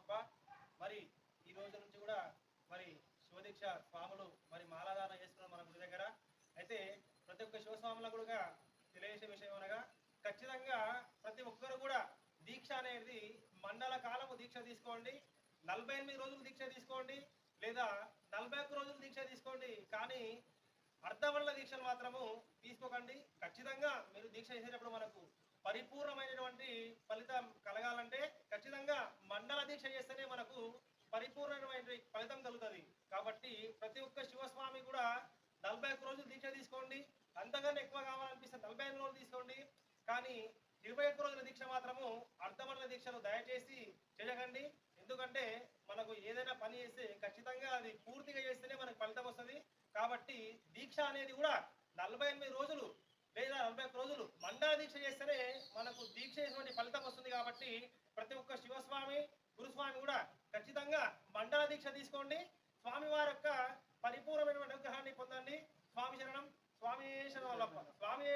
తప్ప మరి ఈ రోజు నుంచి కూడా మరి శివదీక్ష స్వాములు మరి మాలాధారణ చేస్తున్నారు మన గుడి దగ్గర. అయితే ప్రతి ఒక్క శివస్వాములకు కూడా తెలియజేసే విషయం అనగా ఖచ్చితంగా ప్రతి ఒక్కరు కూడా దీక్ష అనేది మండల కాలము దీక్ష తీసుకోండి, 48 రోజులు దీక్ష తీసుకోండి, లేదా 41 రోజులు దీక్ష తీసుకోండి. కానీ అర్ధవల్ల దీక్షలు మాత్రము తీసుకోకండి. ఖచ్చితంగా మీరు దీక్ష చేసేటప్పుడు మనకు పరిపూర్ణమైనటువంటి ఫలితం కలగాలంటే ఖచ్చితంగా మండల దీక్ష చేస్తేనే మనకు పరిపూర్ణమైన ఫలితం కలుగుతుంది. కాబట్టి ప్రతి ఒక్క శివస్వామి కూడా 41 రోజులు దీక్ష తీసుకోండి. అంతకన్నా ఎక్కువ కావాలనిపిస్తే 45 రోజులు తీసుకోండి. కానీ 21 రోజుల దీక్ష మాత్రము అర్ధమండల దీక్షలు దయచేసి చేయకండి. ఎందుకంటే మనకు ఏదైనా పని చేస్తే ఖచ్చితంగా అది పూర్తిగా చేస్తేనే మనకు ఫలితం వస్తుంది. కాబట్టి దీక్ష అనేది కూడా 48 రోజులు లేదా 41 రోజులు మండల దీక్ష చేస్తేనే మనకు దీక్ష చేసినటువంటి ఫలితం వస్తుంది. కాబట్టి ప్రతి ఒక్క శివస్వామి గురుస్వామి కూడా ఖచ్చితంగా మండల దీక్ష తీసుకోండి. స్వామి వారి యొక్క పరిపూర్ణమైనటువంటి అనుగ్రహాన్ని పొందండి. స్వామి శరణం. స్వామి శరణం. స్వామి